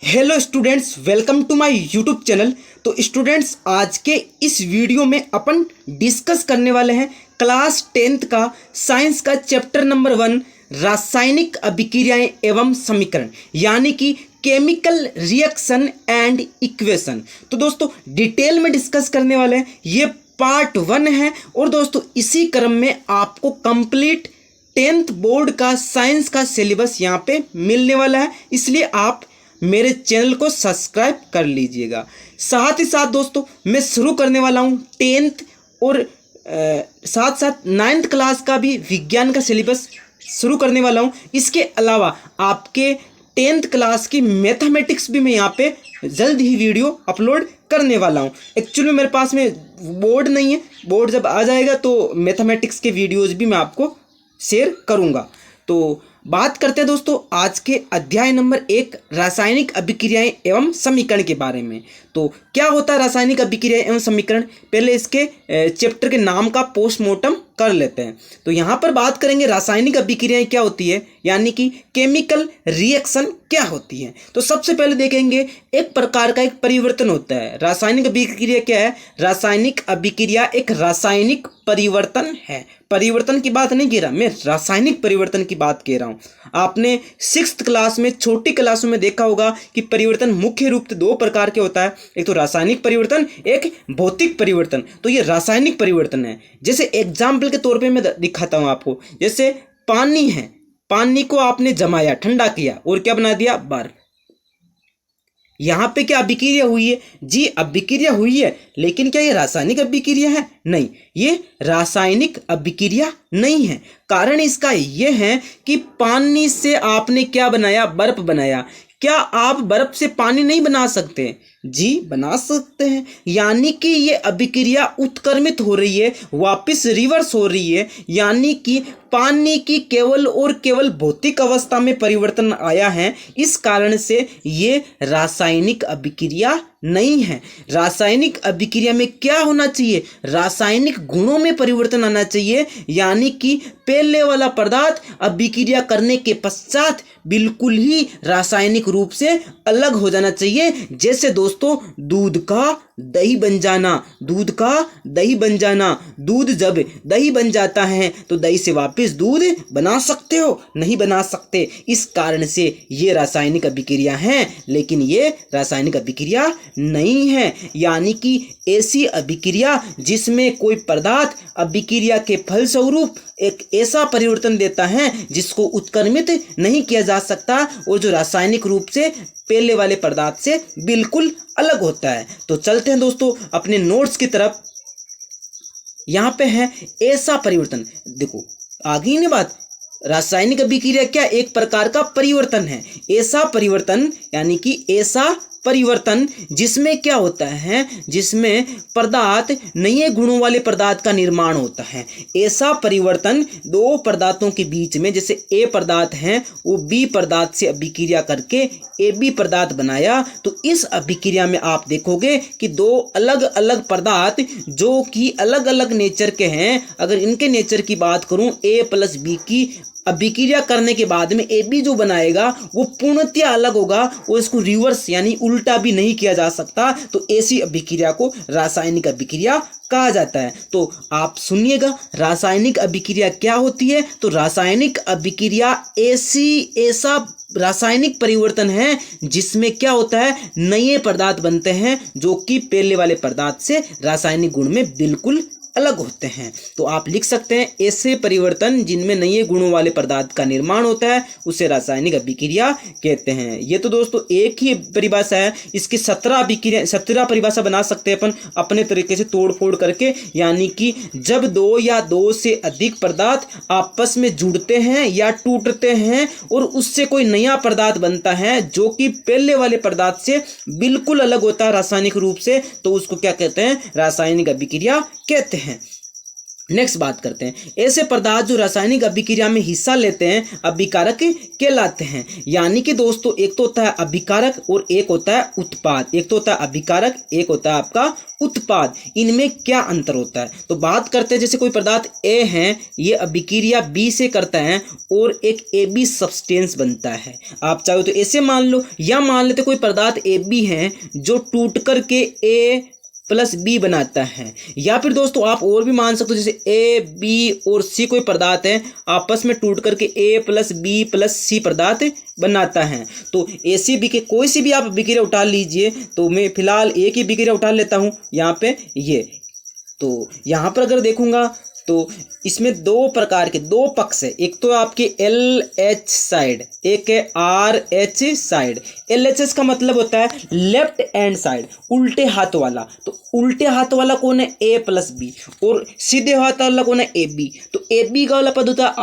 Hello students, welcome to my YouTube channel. तो students, आज के इस वीडियो में अपन डिस्कस करने वाले हैं क्लास 10th का साइंस का चैप्टर नंबर 1 रासायनिक अभिक्रियाएं एवं समीकरण, यानी कि केमिकल रिएक्शन एंड इक्वेशन। तो दोस्तों डिटेल में डिस्कस करने वाले हैं, ये पार्ट 1 है। और दोस्तों इसी क्रम में आपको कंप्लीट 10th बोर्ड का साइंस का सिलेबस यहाँ पे मिलने वाला है, इसलिए आप मेरे चैनल को सब्सक्राइब कर लीजिएगा। साथ ही साथ दोस्तों मैं शुरू करने वाला हूँ 10th और साथ साथ 9th क्लास का भी विज्ञान का सिलेबस शुरू करने वाला हूँ। इसके अलावा आपके 10th क्लास की मैथमेटिक्स भी मैं यहाँ पे जल्द ही वीडियो अपलोड करने वाला हूँ। एक्चुअली मेरे पास में बोर्ड नहीं है, बोर्ड जब आ जाएगा तो मैथमेटिक्स के वीडियोज़ भी मैं आपको शेयर करूँगा। तो बात करते हैं दोस्तों आज के अध्याय नंबर 1 रासायनिक अभिक्रियाएं एवं समीकरण के बारे में। तो क्या होता है रासायनिक अभिक्रियाएं एवं समीकरण, पहले इसके चैप्टर के नाम का पोस्टमार्टम कर लेते हैं। तो यहाँ पर बात करेंगे रासायनिक अभिक्रियाएं क्या होती है, यानी कि केमिकल रिएक्शन क्या होती है। तो सबसे पहले देखेंगे एक प्रकार का एक परिवर्तन होता है। रासायनिक अभिक्रिया क्या है? रासायनिक अभिक्रिया एक रासायनिक परिवर्तन है। परिवर्तन की बात नहीं कह रहा मैं, रासायनिक परिवर्तन की बात कह रहा हूँ। आपने 6th क्लास में छोटी क्लासों में देखा होगा कि परिवर्तन मुख्य रूप से 2 प्रकार के होता है, एक तो रासायनिक परिवर्तन, एक भौतिक परिवर्तन। तो ये रासायनिक परिवर्तन है। जैसे एग्जाम्पल के तौर पे मैं दिखाता हूँ आपको। जैसे पानी है, पानी को आपने जमाया, ठंडा किया और क्या बना दिया? बर्फ। यहाँ पे क्या अभिक्रिया हुई है? जी अभिक्रिया हुई है, लेकिन क्या ये रासायनिक अभिक्रिया है? नहीं, ये रासायनिक अभिक्रिया नहीं है। कारण इसका ये है कि पानी से आपने क्या बनाया? बर्फ बनाया। क्या आप बर्फ से पानी नहीं बना सकते? जी बना सकते हैं। यानी कि ये अभिक्रिया उत्क्रमित हो रही है, वापस रिवर्स हो रही है। यानी कि पानी की केवल और केवल भौतिक अवस्था में परिवर्तन आया है, इस कारण से ये रासायनिक अभिक्रिया नहीं है। रासायनिक अभिक्रिया में क्या होना चाहिए? रासायनिक गुणों में परिवर्तन आना चाहिए। यानी कि पहले वाला पदार्थ अभिक्रिया करने के पश्चात बिल्कुल ही रासायनिक रूप से अलग हो जाना चाहिए। जैसे दोस्तों दूध का दही बन जाना, दूध का दही बन जाना। दूध जब दही बन जाता है तो दही से वापस दूध बना सकते हो? नहीं बना सकते। इस कारण से ये रासायनिक अभिक्रिया है, लेकिन ये रासायनिक अभिक्रिया नहीं है। यानी कि ऐसी अभिक्रिया जिसमें कोई पदार्थ अभिक्रिया के फलस्वरूप एक ऐसा परिवर्तन देता है जिसको उत्क्रमित नहीं किया जा सकता और जो रासायनिक रूप से पहले वाले पदार्थ से बिल्कुल अलग होता है। तो चलते हैं दोस्तों अपने नोट्स की तरफ। यहाँ पे है ऐसा परिवर्तन। देखो आगे ही बात, रासायनिक अभिक्रिया क्या? एक प्रकार का परिवर्तन है। ऐसा परिवर्तन यानी कि ऐसा परिवर्तन जिसमें क्या होता है? जिसमें पदार्थ नए गुणों वाले पदार्थ का निर्माण होता है। ऐसा परिवर्तन 2 पदार्थों के बीच में, जैसे ए पदार्थ है वो बी पदार्थ से अभिक्रिया करके ए बी पदार्थ बनाया। तो इस अभिक्रिया में आप देखोगे कि 2 अलग अलग पदार्थ जो कि अलग अलग नेचर के हैं, अगर इनके नेचर की बात करूं ए प्लस बी की अभिक्रिया करने के बाद में ए बी जो बनाएगा वो पूर्णतया अलग होगा, वो इसको रिवर्स यानी उल्टा भी नहीं किया जा सकता। तो ऐसी अभिक्रिया को रासायनिक अभिक्रिया कहा जाता है। तो आप सुनिएगा रासायनिक अभिक्रिया क्या होती है। तो रासायनिक अभिक्रिया ऐसा रासायनिक परिवर्तन है जिसमें क्या होता है? नए पदार्थ बनते हैं जो कि पहले वाले पदार्थ से रासायनिक गुण में बिल्कुल अलग होते हैं। तो आप लिख सकते हैं ऐसे परिवर्तन जिनमें नए गुणों वाले पदार्थ का निर्माण होता है उसे रासायनिक अभिक्रिया कहते हैं। ये तो दोस्तों एक ही परिभाषा है, इसकी 17 परिभाषा बना सकते हैं अपन अपने तरीके से तोड़ फोड़ करके। यानी कि जब 2 या 2 से अधिक पदार्थ आपस में जुड़ते हैं या टूटते हैं और उससे कोई नया पदार्थ बनता है जो कि पहले वाले पदार्थ से बिल्कुल अलग होता है रासायनिक रूप से, तो उसको क्या कहते हैं? रासायनिक अभिक्रिया कहते हैं। नेक्स्ट बात करते हैं, ऐसे पदार्थ जो रासायनिक अभिक्रिया में हिस्सा लेते हैं अभिकारक कहलाते हैं। यानी कि दोस्तों एक तो होता है अभिकारक और एक होता है उत्पाद। एक तो होता है अभिकारक, एक होता है आपका उत्पाद। इनमें क्या अंतर होता है? तो बात करते हैं, जैसे कोई पदार्थ ए है, ये अभिक्रिया बी से करता है और एक ए बी सब्सटेंस बनता है। आप चाहो तो ऐसे मान लो, या मान लेते कोई पदार्थ ए बी है जो टूट करके ए प्लस बी बनाता है। या फिर दोस्तों आप और भी मान सकते हो, जैसे ए बी और सी कोई पदार्थ है, आपस में टूट करके ए प्लस बी प्लस सी पदार्थ बनाता है। तो ए सी बी के कोई सी भी आप अभिक्रिया उठा लीजिए। तो मैं फिलहाल ए की अभिक्रिया उठा लेता हूँ यहाँ पे ये। तो यहाँ पर अगर देखूंगा तो इसमें दो प्रकार के दो पक्ष है। एक तो आपके एल एच साइड, एक है R H side. L H S का मतलब होता है लेफ्ट हैंड साइड, उल्टे हाथ वाला। तो उल्टे हाथ वाला कौन है? A plus B. और सीधे हाथ वाला कौन है? A B. तो ए बी का वाला पद होता है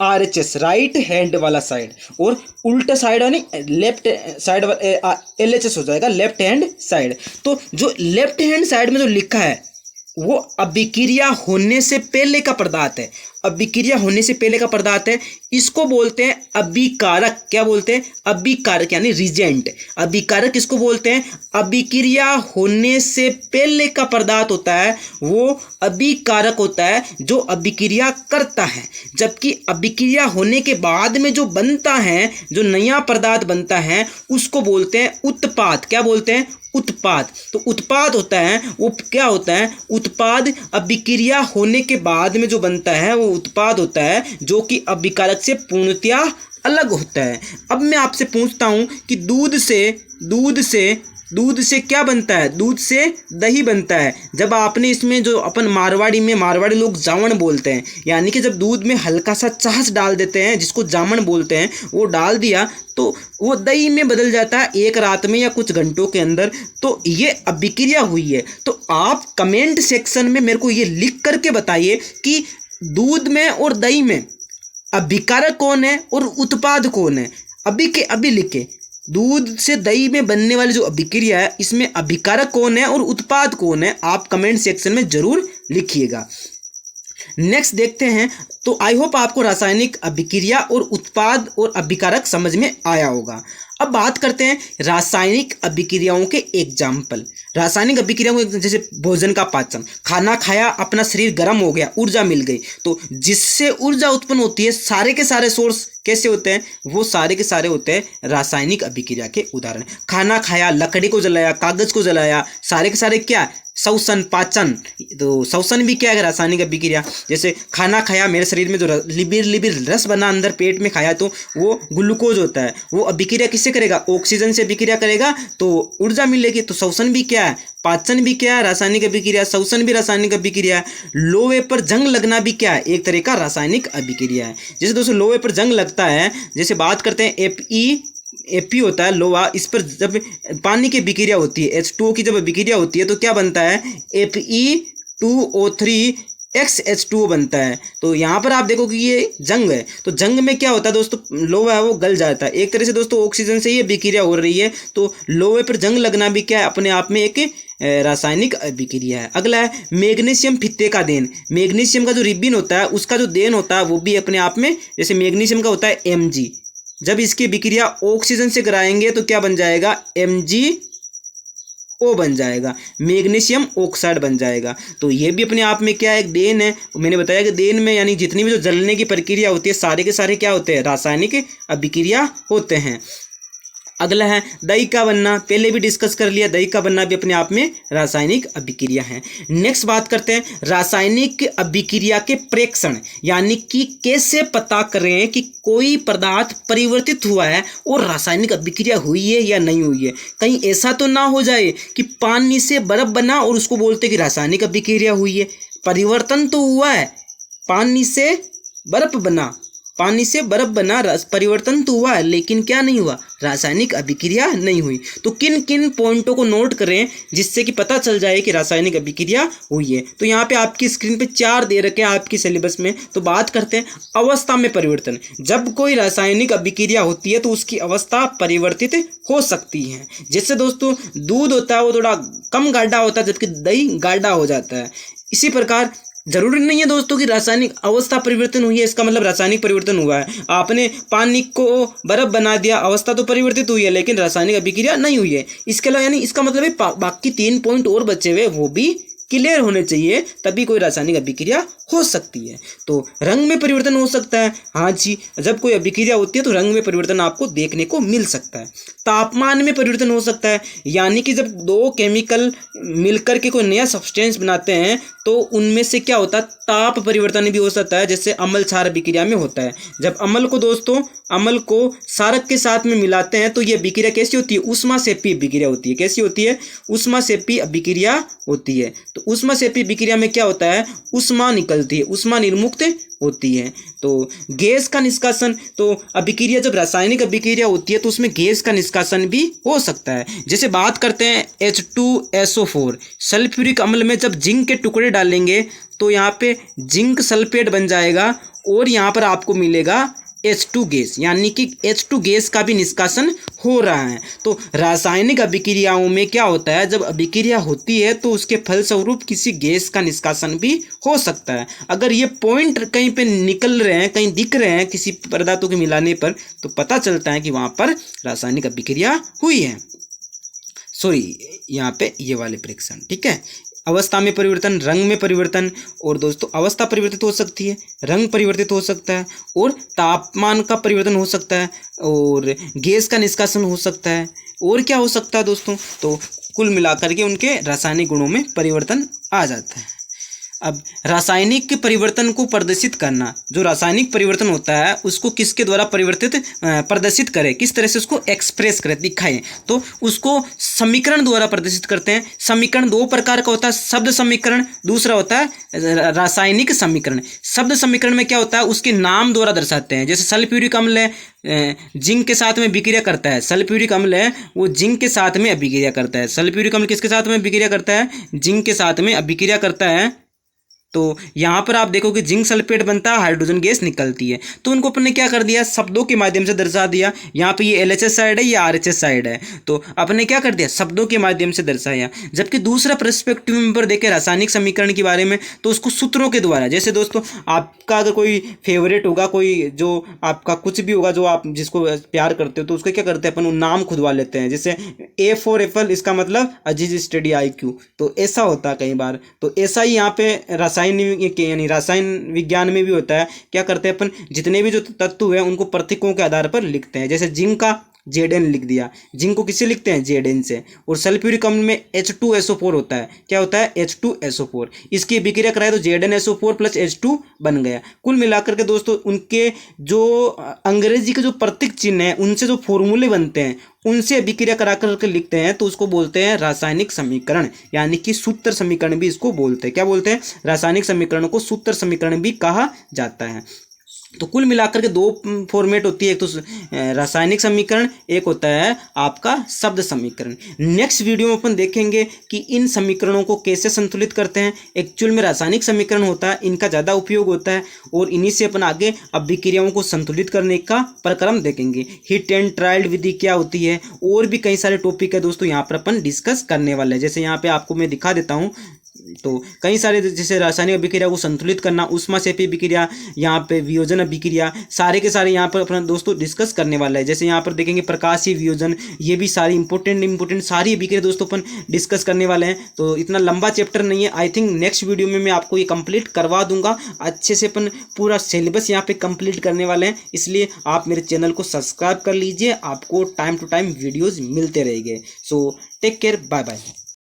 R H S, right hand वाला साइड। और उल्टा साइड यानी left side L H S हो जाएगा, लेफ्ट हैंड साइड। तो जो लेफ्ट हैंड साइड में जो लिखा है वो अभिक्रिया होने से पहले का पदार्थ है। अभिक्रिया होने से पहले का पदार्थ है, इसको बोलते हैं अभिकारक। क्या बोलते हैं? अभिकारक यानी रिजेंट। अभिकारक किसको बोलते हैं? अभिक्रिया होने से पहले का पदार्थ होता है वो अभिकारक होता है, जो अभिक्रिया करता है। जबकि अभिक्रिया होने के बाद में जो बनता है, जो नया पदार्थ बनता है, उसको बोलते हैं उत्पाद। क्या बोलते हैं? उत्पाद। तो उत्पाद होता है वो क्या होता है? उत्पाद अभिक्रिया होने के बाद में जो बनता है वो उत्पाद होता है, जो कि अभिकारक से पूर्णतया अलग होता है। अब मैं आपसे पूछता हूं कि दूध से क्या बनता है? दूध से दही बनता है। जब आपने इसमें जो अपन मारवाड़ी लोग जामन बोलते हैं, यानी कि जब दूध में हल्का सा छाछ डाल देते हैं, जिसको जामन बोलते हैं, वो डाल दिया तो वो दही में बदल जाता है एक रात में या कुछ घंटों के अंदर। तो ये अभिक्रिया हुई है। तो आप कमेंट सेक्शन में मेरे को ये लिख करके बताइए कि दूध में और दही में अभिकारक कौन है और उत्पाद कौन है। अभी लिखे, दूध से दही में बनने वाली जो अभिक्रिया है, इसमें अभिकारक कौन है और उत्पाद कौन है, आप कमेंट सेक्शन में जरूर लिखिएगा। नेक्स्ट देखते हैं। तो आई होप आपको रासायनिक अभिक्रिया और उत्पाद और अभिकारक समझ में आया होगा। अब बात करते हैं रासायनिक अभिक्रियाओं के एग्जाम्पल। रासायनिक अभिक्रियाओं जैसे भोजन का पाचन, खाना खाया, अपना शरीर गर्म हो गया, ऊर्जा मिल गई। तो जिससे ऊर्जा उत्पन्न होती है, सारे के सारे सोर्स कैसे होते हैं? वो सारे के सारे होते हैं रासायनिक अभिक्रिया के उदाहरण। खाना खाया, लकड़ी को जलाया, कागज को जलाया, सारे के सारे क्या? श्वसन, पाचन। तो श्वसन भी क्या है? रासायनिक अभिक्रिया। जैसे खाना खाया, मेरे शरीर में जो लिबिर रस बना अंदर पेट में खाया, तो वो ग्लूकोज होता है। वो अभिक्रिया किससे करेगा? ऑक्सीजन से अभिक्रिया करेगा, तो ऊर्जा मिलेगी। तो श्वसन भी क्या है? पाचन भी क्या है? रासायनिक अभिक्रिया। श्वसन भी रासायनिक अभिक्रिया है। लोहे पर जंग लगना भी क्या है? एक तरह का रासायनिक अभिक्रिया है। जैसे दोस्तों लोहे पर जंग लगता है, जैसे बात करते हैं एपी होता है लोहा, इस पर जब पानी की अभिक्रिया होती है, H2O की जब अभिक्रिया होती है, तो क्या बनता है? Fe2O3 XH2O बनता है। तो यहाँ पर आप देखो कि ये जंग है, तो जंग में क्या होता है दोस्तों? लोहा है वो गल जाता है। एक तरह से दोस्तों ऑक्सीजन से ही अभिक्रिया हो रही है। तो लोहे पर जंग लगना भी क्या है? अपने आप में एक रासायनिक अभिक्रिया है। अगला है मैग्नीशियम फित्ते का देन। मैग्नीशियम का जो रिबिन होता है, उसका जो देन होता है, वो भी अपने आप में, जैसे मैग्नीशियम का होता है Mg, जब इसकी अभिक्रिया ऑक्सीजन से कराएंगे तो क्या बन जाएगा? MgO बन जाएगा, मैग्नीशियम ऑक्साइड बन जाएगा। तो ये भी अपने आप में क्या है? एक देन है। मैंने बताया कि देन में यानी जितनी भी जो जलने की प्रक्रिया होती है, सारे के सारे क्या होते हैं? रासायनिक अभिक्रिया होते हैं। अगला है दही का बनना। पहले भी डिस्कस कर लिया, दही का बनना भी अपने आप में रासायनिक अभिक्रिया है। नेक्स्ट बात करते हैं रासायनिक अभिक्रिया के प्रेक्षण, यानी कि कैसे पता करें कि कोई पदार्थ परिवर्तित हुआ है और रासायनिक अभिक्रिया हुई है या नहीं हुई है। कहीं ऐसा तो ना हो जाए कि पानी से बर्फ बना और उसको बोलते कि रासायनिक अभिक्रिया हुई है। परिवर्तन तो हुआ है, पानी से बर्फ बना, परिवर्तन तो हुआ है, लेकिन क्या नहीं हुआ? रासायनिक अभिक्रिया नहीं हुई। तो किन किन पॉइंटों को नोट करें जिससे कि पता चल जाए कि रासायनिक अभिक्रिया हुई है? तो यहाँ पे आपकी स्क्रीन पे 4 दे रखे हैं आपकी सिलेबस में। तो बात करते हैं अवस्था में परिवर्तन। जब कोई रासायनिक अभिक्रिया होती है तो उसकी अवस्था परिवर्तित हो सकती है। जैसे दोस्तों दूध होता है वो थोड़ा कम गाढ़ा होता है, जबकि दही गाढ़ा हो जाता है। इसी प्रकार जरूरी नहीं है दोस्तों कि रासायनिक अवस्था परिवर्तन हुई है इसका मतलब रासायनिक परिवर्तन हुआ है। आपने पानी को बर्फ बना दिया, अवस्था तो परिवर्तित हुई है लेकिन रासायनिक अभिक्रिया नहीं हुई है। इसके अलावा यानी इसका मतलब है बाकी 3 पॉइंट और बचे हुए वो भी क्लियर होने चाहिए, तभी कोई रासायनिक अभिक्रिया हो सकती है। तो रंग में परिवर्तन हो सकता है, हाँ जी, जब कोई अभिक्रिया होती है तो रंग में परिवर्तन आपको देखने को मिल सकता है। तापमान में परिवर्तन हो सकता है, यानी कि जब 2 केमिकल मिलकर के कोई नया सब्सटेंस बनाते हैं तो उनमें से क्या होता है, ताप परिवर्तन भी हो सकता है, जैसे अम्ल क्षार अभिक्रिया में होता है। जब अम्ल को क्षारक के साथ में मिलाते हैं तो ये अभिक्रिया कैसी होती है, ऊष्माक्षेपी अभिक्रिया होती है। कैसी होती है, ऊष्माक्षेपी अभिक्रिया होती है। तो ऊष्माक्षेपी अभिक्रिया में क्या होता है, ऊष्मा निकलती है, ऊष्मा निर्मुक्त होती है। तो गैस का निष्कासन, तो अभिक्रिया जब रासायनिक अभिक्रिया होती है तो उसमें गैस का निष्कासन भी हो सकता है। जैसे बात करते हैं H2SO4, सल्फ्यूरिक अम्ल में जब जिंक के टुकड़े डालेंगे तो यहाँ पे जिंक सल्फेट बन जाएगा और यहाँ पर आपको मिलेगा H2 गैस, यानी कि H2 गैस का भी निष्कासन हो रहा है। तो रासायनिक अभिक्रियाओं में क्या होता है, जब अभिक्रिया होती है तो उसके फलस्वरूप किसी गैस का निष्कासन भी हो सकता है। अगर ये पॉइंट कहीं पे निकल रहे हैं, कहीं दिख रहे हैं किसी पदार्थों के मिलाने पर, तो पता चलता है कि वहाँ पर रासायनिक अभिक्रिया हुई है। सॉरी, यहाँ पे ये वाले प्रेक्षण, ठीक है। अवस्था में परिवर्तन, रंग में परिवर्तन, और दोस्तों अवस्था परिवर्तित हो सकती है, रंग परिवर्तित हो सकता है, और तापमान का परिवर्तन हो सकता है, और गैस का निष्कासन हो सकता है, और क्या हो सकता है दोस्तों, तो कुल मिलाकर के उनके रासायनिक गुणों में परिवर्तन आ जाता है। अब रासायनिक परिवर्तन को प्रदर्शित करना, जो रासायनिक परिवर्तन होता है उसको किसके द्वारा प्रदर्शित करें, किस तरह से उसको एक्सप्रेस करें, दिखाएं, तो उसको समीकरण द्वारा प्रदर्शित करते हैं। समीकरण 2 प्रकार का होता है, शब्द समीकरण, दूसरा होता है रासायनिक समीकरण। शब्द समीकरण में क्या होता है, उसके नाम द्वारा दर्शाते हैं। जैसे सल्फ्यूरिक अम्ल है, जिंक के साथ में अभिक्रिया करता है, सल्फ्यूरिक अम्ल है वो जिंक के साथ में अभिक्रिया करता है। सल्फ्यूरिक अम्ल किसके साथ में अभिक्रिया करता है, जिंक के साथ में अभिक्रिया करता है। तो यहाँ पर आप देखोगे जिंक सल्फेट बनता है, हाइड्रोजन गैस निकलती है। तो उनको अपन ने क्या कर दिया, शब्दों के माध्यम से दर्शा दिया। यहाँ पे ये LHS साइड है, ये RHS साइड है, तो अपने क्या कर दिया, शब्दों के माध्यम से दर्शाया। जबकि दूसरा पर्सपेक्टिव में पर देखे रासायनिक समीकरण के बारे में, तो उसको सूत्रों के द्वारा, जैसे दोस्तों आपका अगर कोई फेवरेट होगा, कोई जो आपका कुछ भी होगा जो आप जिसको प्यार करते हो, तो उसका क्या करते हैं अपन, नाम खुदवा लेते हैं। जैसे A for एप्पल, इसका मतलब अजीज स्टडी IQ, तो ऐसा होता है कई बार। तो ऐसा ही यहाँ पे यानी रसायन विज्ञान में भी होता है। क्या करते हैं अपन, जितने भी जो तत्व हैं उनको प्रतीकों के आधार पर लिखते हैं। जैसे जिंक का Zn लिख दिया, जिंक को किससे लिखते हैं, Zn से। और सल्फ्यूरिक अम्ल में H2SO4 होता है, क्या होता है, H2SO4। इसकी अभिक्रिया कराए तो ZnSO4 प्लस H2 बन गया। कुल मिलाकर के दोस्तों उनके जो अंग्रेजी के जो प्रतीक चिन्ह हैं, उनसे जो फॉर्मूले बनते हैं, उनसे अभिक्रिया करा करके लिखते हैं, तो उसको बोलते हैं रासायनिक समीकरण, यानी कि सूत्र समीकरण भी इसको बोलते हैं। क्या बोलते हैं, रासायनिक समीकरणों को सूत्र समीकरण भी कहा जाता है। तो कुल मिलाकर के 2 फॉर्मेट होती है, एक तो रासायनिक समीकरण, एक होता है आपका शब्द समीकरण। नेक्स्ट वीडियो में अपन देखेंगे कि इन समीकरणों को कैसे संतुलित करते हैं। एक्चुअल में रासायनिक समीकरण होता है, इनका ज़्यादा उपयोग होता है, और इन्हीं से अपन आगे अभिक्रियाओं को संतुलित करने का प्रक्रम देखेंगे। हिट एंड ट्रायल विधि क्या होती है, और भी कई सारे टॉपिक है दोस्तों यहाँ पर अपन डिस्कस करने वाले हैं। जैसे यहाँ पे आपको मैं दिखा देता हूँ, तो कई सारे, जैसे रासायनिक अभिक्रिया को संतुलित करना, ऊष्माक्षेपी अभिक्रिया, यहाँ पे वियोजन अभिक्रिया, सारे के सारे यहाँ पर अपना दोस्तों डिस्कस करने वाला है। जैसे यहाँ पर देखेंगे प्रकाशीय वियोजन, ये भी सारी इंपॉर्टेंट सारी अभिक्रिया दोस्तों अपन डिस्कस करने वाले हैं। तो इतना लंबा चैप्टर नहीं है, आई थिंक नेक्स्ट वीडियो में मैं आपको ये कंप्लीट करवा दूंगा। अच्छे से अपन पूरा सिलेबस यहाँ पे कंप्लीट करने वाले हैं, इसलिए आप मेरे चैनल को सब्सक्राइब कर लीजिए, आपको टाइम टू टाइम वीडियोज़ मिलते रहेंगे। So take care, bye bye.